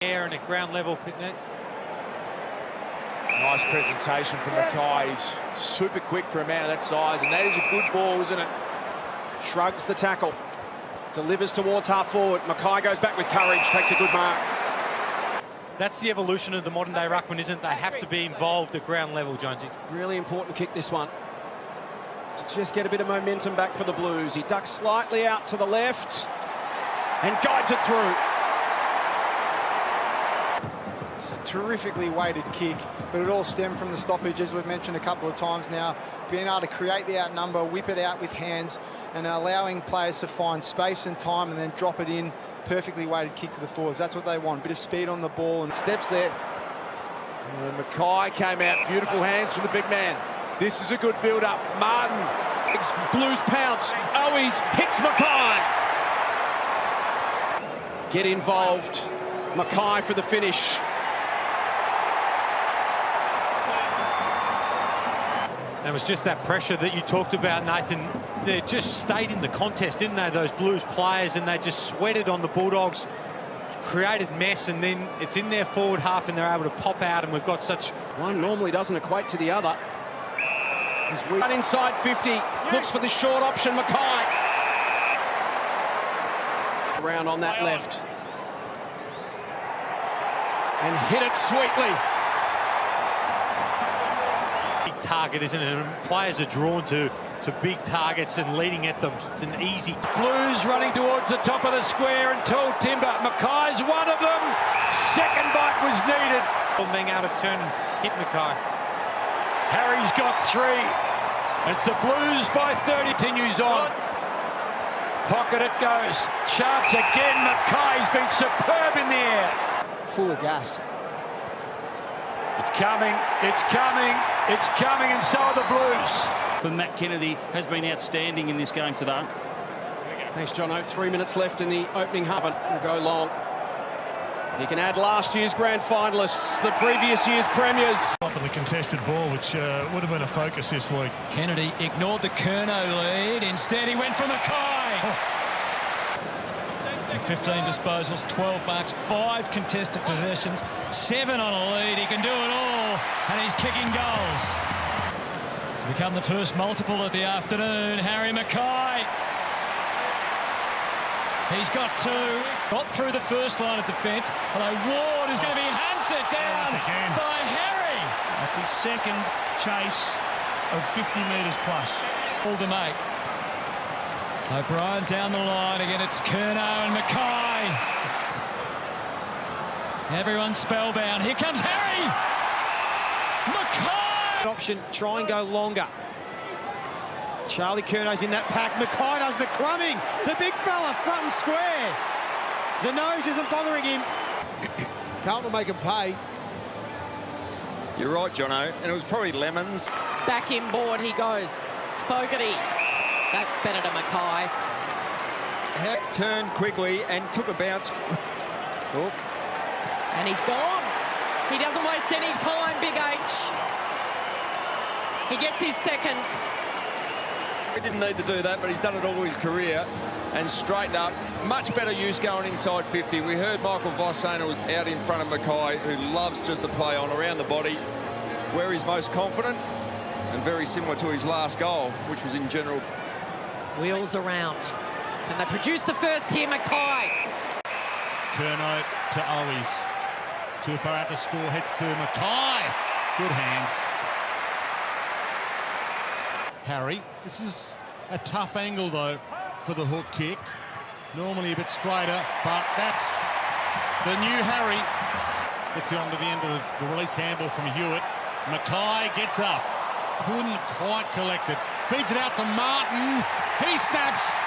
Air and at ground level. Nice presentation from McKay. He's super quick for a man of that size, and that is a good ball, isn't it? Shrugs the tackle, delivers towards half forward. McKay goes back with courage, takes a good mark. That's the evolution of the modern day ruckman, isn't it? They have to be involved at ground level, Jonesy. Really important kick, this one. To just get a bit of momentum back for the Blues. He ducks slightly out to the left and guides it through. It's a terrifically weighted kick, but it all stemmed from the stoppage, as we've mentioned a couple of times now. Being able to create the outnumber, whip it out with hands, and allowing players to find space and time and then drop it in. Perfectly weighted kick to the forwards. That's what they want. Bit of speed on the ball and steps there. And McKay came out. Beautiful hands from the big man. This is a good build-up. Martin. Blues pounce. Owies hits McKay. Get involved. McKay for the finish. And it was just that pressure that you talked about, Nathan. They just stayed in the contest, didn't they, those Blues players, and they just sweated on the Bulldogs, created mess, and then it's in their forward half and they're able to pop out, and we've got such... One normally doesn't equate to the other. He's inside 50, looks for the short option, McKay. Around on that left. And hit it sweetly. Target, isn't it? And players are drawn to big targets and leading at them. It's an easy... Blues running towards the top of the square and tall timber. McKay's one of them. Second bite was needed. Being able to turn and hit McKay. Harry's got 3. It's the Blues by 30. Continues on. Pocket it goes. Chance again. McKay's been superb in the air. Full of gas. It's coming, it's coming, it's coming, and so are the Blues. For Matt Kennedy has been outstanding in this game today. Thanks, Jono. 3 minutes left in the opening half. Will go long. And he can add last year's grand finalists, the previous year's premiers. Top of the contested ball, which would have been a focus this week. Kennedy ignored the Curnow lead. Instead, he went for McKay. 15 disposals, 12 marks, 5 contested possessions, 7 on a lead. He can do it all, and he's kicking goals. To become the first multiple of the afternoon, Harry McKay. He's got 2. Got through the first line of defence, although Ward is going to be hunted down by Harry. That's his second chase of 50 metres plus. All to make. O'Brien down the line again. It's Curnow and McKay. Everyone's spellbound. Here comes Harry. McKay. Option, try and go longer. Charlie Curnow's in that pack. McKay does the crumbing. The big fella front and square. The nose isn't bothering him. Carlton will make him pay. You're right, Jono. And it was probably Lemons. Back inboard he goes. Fogarty. That's better to McKay. Turned quickly and took a bounce. Oh. And he's gone. He doesn't waste any time, Big H. He gets his second. He didn't need to do that, but he's done it all his career and straightened up. Much better use going inside 50. We heard Michael Voss saying it was out in front of McKay, who loves just to play on around the body, where he's most confident, and very similar to his last goal, which was in general. Wheels around. And they produce the first here, McKay. Curnow to Owies. Too far out to score, hits to McKay. Good hands. Harry, this is a tough angle though for the hook kick. Normally a bit straighter, but that's the new Harry. Gets on to the end of the release handball from Hewitt. McKay gets up. Couldn't quite collect it. Feeds it out to Martin. He snaps.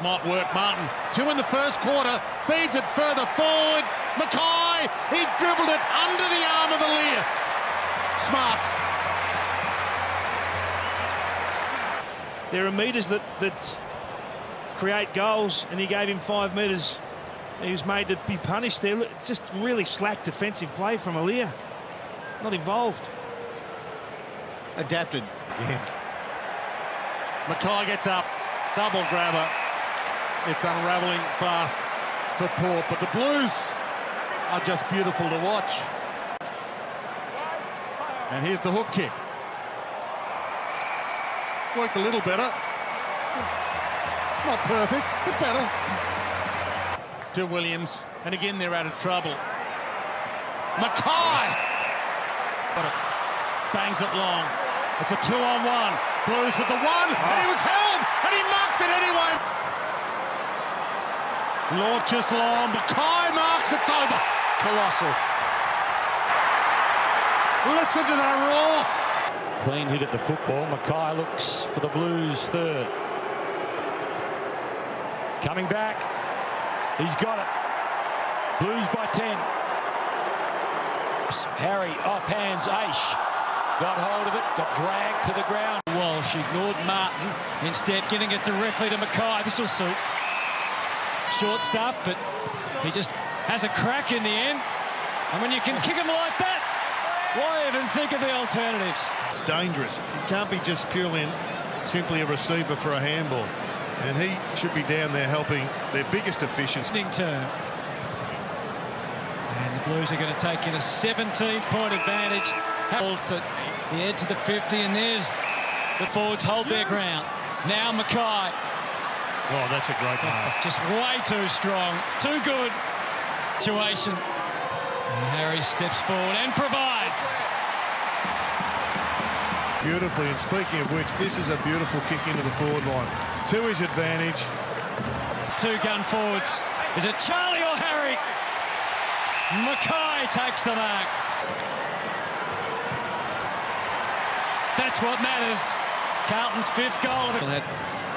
Might work, Martin. 2 in the first quarter. Feeds it further forward. McKay. He dribbled it under the arm of the Lear. Smarts. There are metres that create goals, and he gave him 5 metres. He was made to be punished there. It's just really slack defensive play from Aaliyah. Not involved. Adapted again. McKay gets up, double grabber. It's unravelling fast for Port, but the Blues are just beautiful to watch. And here's the hook kick. Worked a little better. Not perfect, but better. To Williams, and again they're out of trouble. McKay! Got it. Bangs it long. It's a 2-on-1. Blues with the one, and he was held, and he marked it anyway. Launches long, McKay marks, it's over. Colossal. Listen to that roar. Clean hit at the football. McKay looks for the Blues third. Coming back. He's got it. Blues by 10. Harry off hands. Aish got hold of it, got dragged to the ground. Walsh ignored Martin, instead getting it directly to McKay. This will suit. Short stuff, but he just has a crack in the end. And when you can kick him like that, why even think of the alternatives? It's dangerous. He can't be just purely and simply a receiver for a handball. And he should be down there helping their biggest efficiency. Turn. And the Blues are going to take in a 17-point advantage. To the edge of the 50, and there's the forwards hold their ground. Now McKay. Oh, that's a great mark. Just way too strong, too good situation. And Harry steps forward and provides. Beautifully, and speaking of which, this is a beautiful kick into the forward line. To his advantage. Two gun forwards. Is it Charlie or Harry? McKay takes the mark. That's what matters. Carlton's 5th goal. Had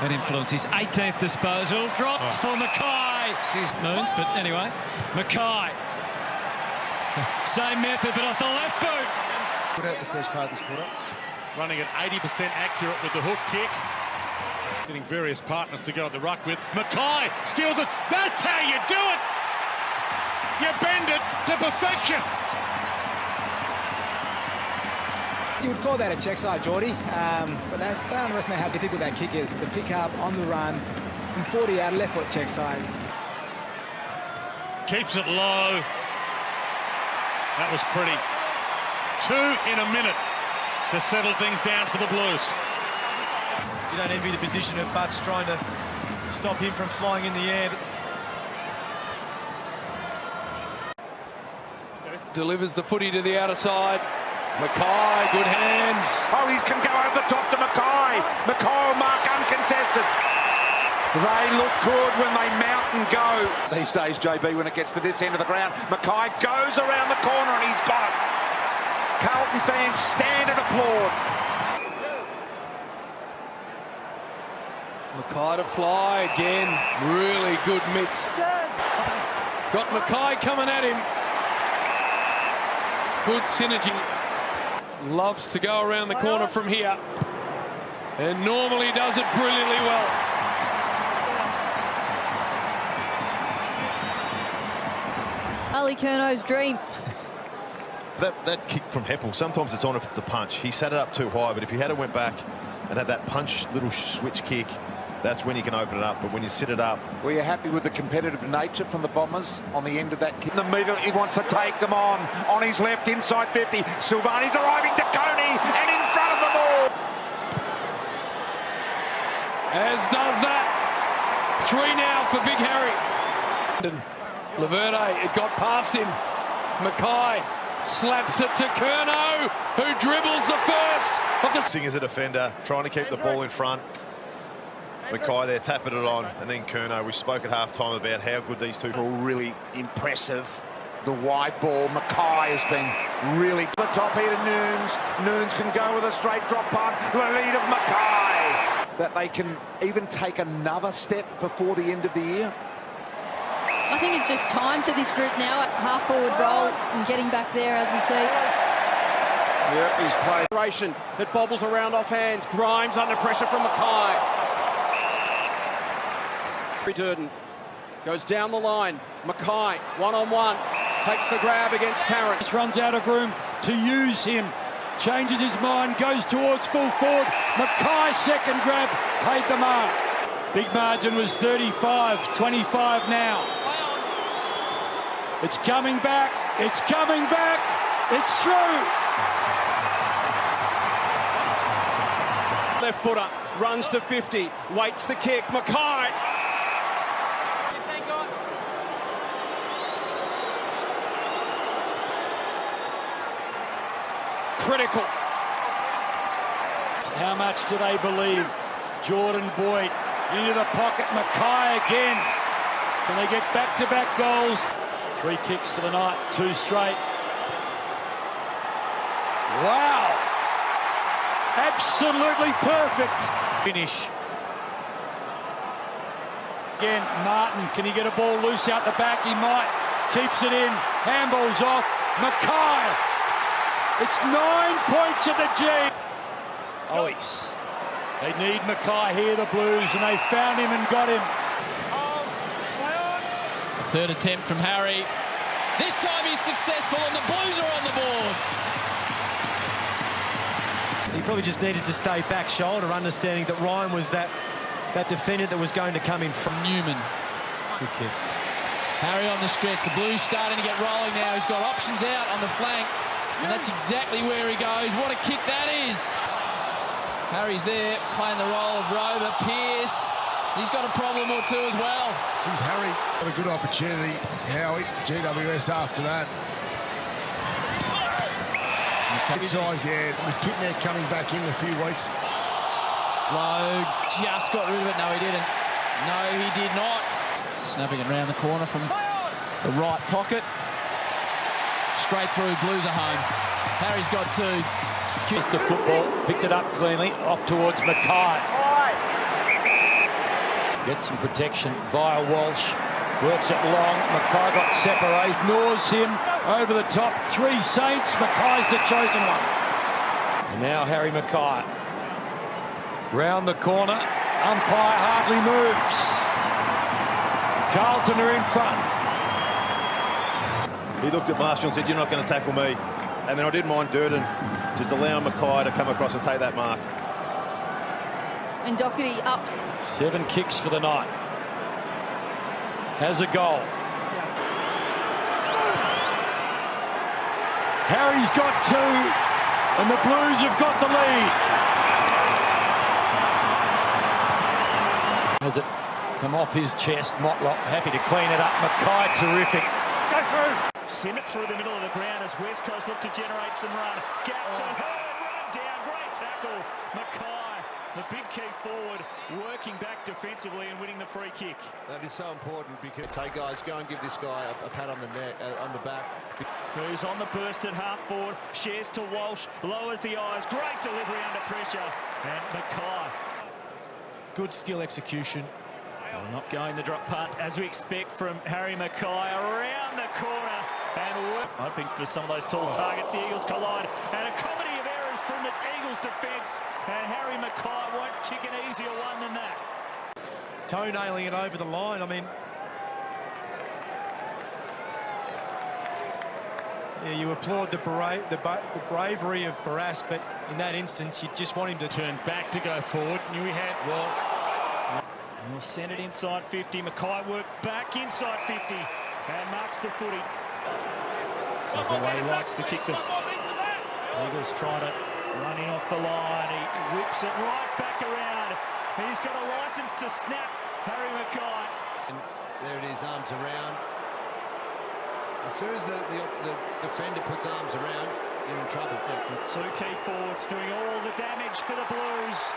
an influence. His 18th disposal. Dropped for McKay. Moons, but anyway. McKay. Same method, but off the left boot. Put out the first part of this quarter. Running at 80% accurate with the hook kick. Getting various partners to go at the ruck with. McKay steals it. That's how you do it. You bend it to perfection. You would call that a check side, Geordie, but don't underestimate how difficult that kick is. The pick up on the run from 40 out, left foot check side. Keeps it low. That was pretty. 2 in a minute to settle things down for the Blues. You don't envy the position of Butts trying to stop him from flying in the air. Delivers the footy to the outer side. McKay, good hands. Oh, he can go over the top to McKay. McKay will mark uncontested. They look good when they mount and go. These days, JB, when it gets to this end of the ground, McKay goes around the corner and he's got it. Carlton fans stand and applaud. McKay to fly again. Really good mitts. Got McKay coming at him. Good synergy. Loves to go around the corner from here. And normally does it brilliantly well. Ali Curno's dream. That kick from Heppel, sometimes it's on if it's the punch. He set it up too high, but if he had went back and had that punch, little switch kick, that's when you can open it up. But when you sit it up... Were you happy with the competitive nature from the Bombers on the end of that kick? Immediately he wants to take them on his left, inside 50. Silvani's arriving to Coney and in front of the ball. As does that. 3 now for Big Harry. Laverde, it got past him. McKay slaps it to Curnow, who dribbles the first of the... Sing as a defender, trying to keep the ball in front. McKay there tapping it on, and then Curnow. We spoke at half-time about how good these two... All really impressive. The wide ball, McKay has been really... The top here to Nunes. Nunes can go with a straight drop punt. The lead of McKay. That they can even take another step before the end of the year. I think it's just time for this group now. Half-forward roll and getting back there, as we see. Yep, he's played. It bobbles around off hands. Grimes under pressure from McKay. Durden goes down the line. McKay, one-on-one, takes the grab against Tarrant. Just runs out of room to use him. Changes his mind, goes towards full forward. McKay's second grab paid the mark. Big margin was 35, 25 now. It's coming back. It's coming back. It's through. Left footer, runs to 50, waits the kick, McKay. Critical. How much do they believe? Jordan Boyd into the pocket. McKay again. Can they get back-to-back goals? 3 kicks for the night, 2 straight. Wow! Absolutely perfect. Finish. Again, Martin, can he get a ball loose out the back? He might. Keeps it in. Handball's off. McKay. It's 9 points at the G. Ois. They need McKay here, the Blues, and they found him and got him. A third attempt from Harry. This time he's successful and the Blues are on the board. He probably just needed to stay back shoulder, understanding that Ryan was that defendant that was going to come in from Newman. Good kick. Harry on the stretch. The Blues starting to get rolling now. He's got options out on the flank. And that's exactly where he goes. What a kick that is. Harry's there, playing the role of rover. Pearce, he's got a problem or two as well. Geez, Harry, what a good opportunity. Howie, GWS after that. Good size, yeah. With Pitner coming back in a few weeks. Lowe just got rid of it. No, he didn't. No, he did not. Snapping it round the corner from the right pocket. Straight through, Blues are home. Harry's got 2. It's the football, picked it up cleanly, off towards McKay. Gets some protection via Walsh, works it long, McKay got separated, ignores him, over the top, 3 Saints, McKay's the chosen one. And now Harry McKay. Round the corner, umpire hardly moves. Carlton are in front. He looked at Marshall and said, "You're not going to tackle me." And then I didn't mind Durden just allowing McKay to come across and take that mark. And Doherty up. 7 kicks for the night. Has a goal. Harry's got 2, and the Blues have got the lead. Has it come off his chest? Motlop happy to clean it up. McKay terrific. Go through. Send it through the middle of the ground as West Coast look to generate some run. Gap to Hurd, run down, great tackle. McKay, the big key forward, working back defensively and winning the free kick. That is so important because, hey guys, go and give this guy a pat on the neck, on the back. Who's on the burst at half forward, shares to Walsh, lowers the eyes, great delivery under pressure, and McKay. Good skill execution. Well, not going the drop punt as we expect from Harry McKay around the corner and hoping for some of those tall targets. The Eagles collide and a comedy of errors from the Eagles defence, and Harry McKay won't kick an easier one than that. Toe-nailing it over the line. I mean, yeah, you applaud the bravery of Barras, but in that instance, you just want him to turn back to go forward. Knew he had, well... He'll send it inside 50. McKay worked back inside 50 and marks the footy. This is the way he likes to kick them. Eagles trying to run in off the line. He whips it right back around. He's got a licence to snap, Harry McKay. And there it is, arms around. As soon as the defender puts arms around, you're in trouble. Yeah, the 2 key forwards doing all the damage for the Blues.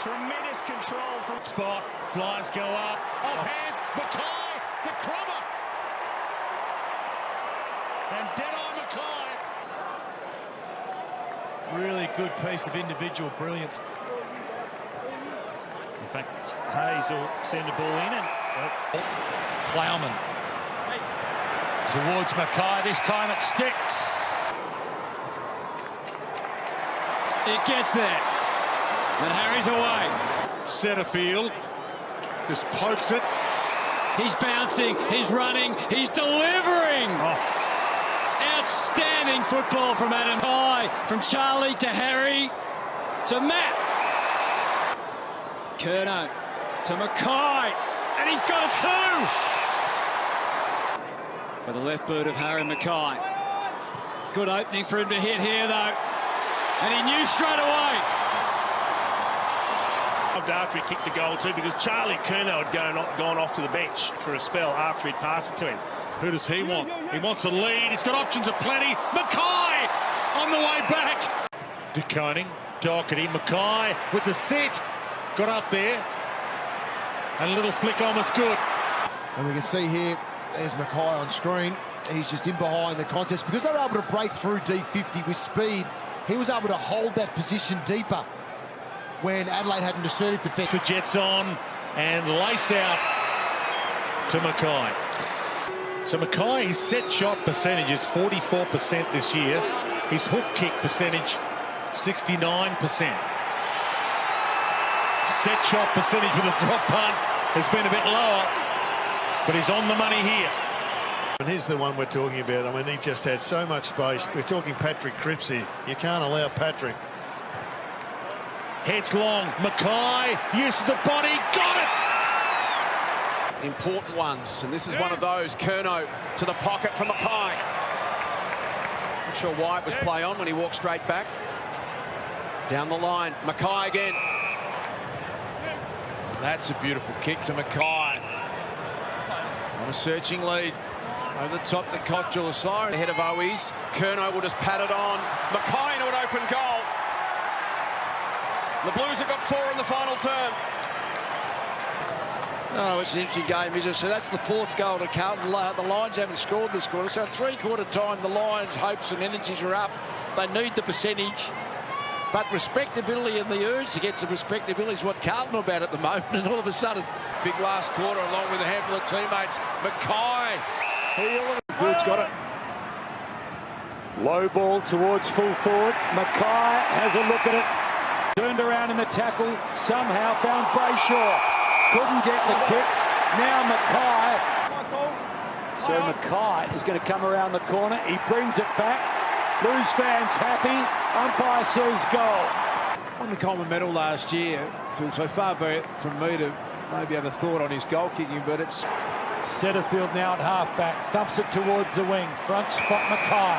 Tremendous control from... Spot, flies go up, off hands, McKay, the crummer. And dead-eye McKay. Really good piece of individual brilliance. In fact, it's Hayes will send a ball in and... Plowman towards McKay, this time it sticks. It gets there. And Harry's away. Centre field. Just pokes it. He's bouncing, he's running, he's delivering. Outstanding football from Adam High. From Charlie to Harry to Matt. Curnow to McKay. And he's got a 2. for the left boot of Harry McKay. Good opening for him to hit here, though. And he knew straight away. After he kicked the goal too, because Charlie Curnow had gone off to the bench for a spell after he'd passed it to him. Who does he want? He wants a lead. He's got options aplenty. McKay on the way back. De Koning, Doherty, McKay with the set. Got up there. And a little flick on was good. And we can see here, there's McKay on screen. He's just in behind the contest. Because they were able to break through D50 with speed, he was able to hold that position deeper when Adelaide had an assertive defence. The Jets on and lace out to McKay. So McKay, his set shot percentage is 44% this year. His hook kick percentage, 69%. Set shot percentage with a drop punt has been a bit lower, but he's on the money here. And here's the one we're talking about. I mean, he just had so much space. We're talking Patrick Cripps here. You can't allow Patrick. Heads long, McKay uses the body, got it! Important ones, and this is one of those. Curnow to the pocket from McKay. Not sure why it was play on when he walked straight back. Down the line, McKay again. That's a beautiful kick to McKay. On a searching lead. Over the top to Kochulasari. Ahead of Owies. Curnow will just pat it on. McKay into an open goal. The Blues have got 4 in the final term. Oh, it's an interesting game, isn't it? So that's the 4th goal to Carlton. The Lions haven't scored this quarter. So at 3/4 time, the Lions' hopes and energies are up. They need the percentage. But respectability and the urge to get some respectability is what Carlton are about at the moment. And all of a sudden, big last quarter along with a handful of teammates. McKay. Field's got it. Low ball towards full forward. McKay has a look at it. Turned around in the tackle. Somehow found Brayshaw. Couldn't get the kick. Now McKay. So McKay is going to come around the corner. He brings it back. Blues fans happy. Umpire says goal. Won the Coleman medal last year. Phil, so far be it from me to maybe have a thought on his goal kicking, but it's... Setterfield now at half-back. Thumps it towards the wing. Front spot McKay.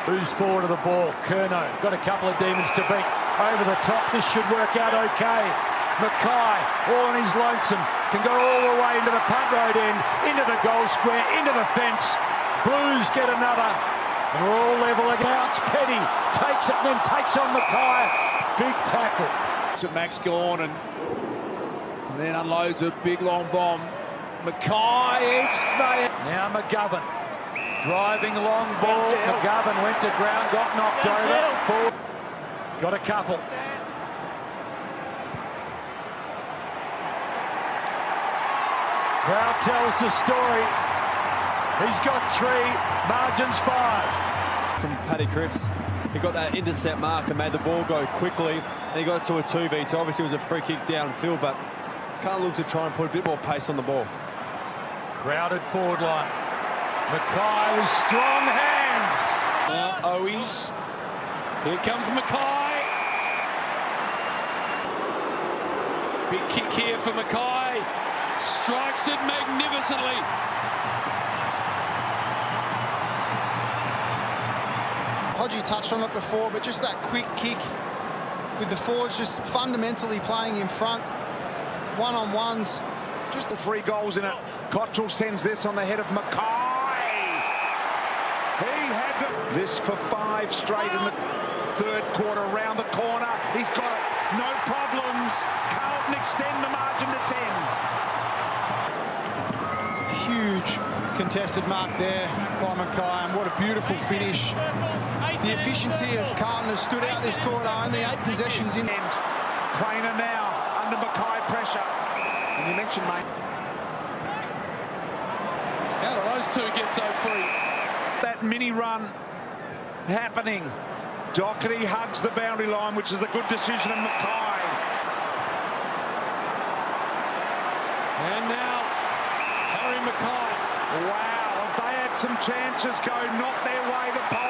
Moves forward to the ball. Curnow got a couple of demons to beat. Over the top. This should work out okay. McKay, all on his lonesome, can go all the way into the punt road end, into the goal square, into the fence. Blues get another. And we're all level again. Petty takes it and then takes on McKay. Big tackle. So Max Gawn and then unloads a big long bomb. McKay, it's now McGovern. Driving long ball. McGovern went to ground, got knocked over. Forward. Got a couple. Crowd tells the story. He's got 3, margins 5. From Paddy Cripps, he got that intercept mark and made the ball go quickly. And he got it to a 2v2. Obviously, it was a free kick downfield, but can't look to try and put a bit more pace on the ball. Crowded forward line. McKay with strong hands. Now Owies. Here comes McKay. Big kick here for McKay. Strikes it magnificently. Hodgie touched on it before, but just that quick kick with the forwards just fundamentally playing in front. One-on-ones. Just 3 goals in it. Cottrell sends this on the head of McKay. He had this for 5 straight in the 3rd quarter. Around the corner. He's got it. No problems. Carlton extend the margin to 10. It's a huge contested mark there by McKay, and what a beautiful finish. The efficiency of Carlton has stood out this quarter. Only 8 possessions in. Craner now under McKay pressure. And you mentioned, mate. How do those 2 get so free? That mini run happening. Doherty hugs the boundary line, which is a good decision of McKay. And now, Harry McKay. Wow, if they had some chances go not their way, the Pies.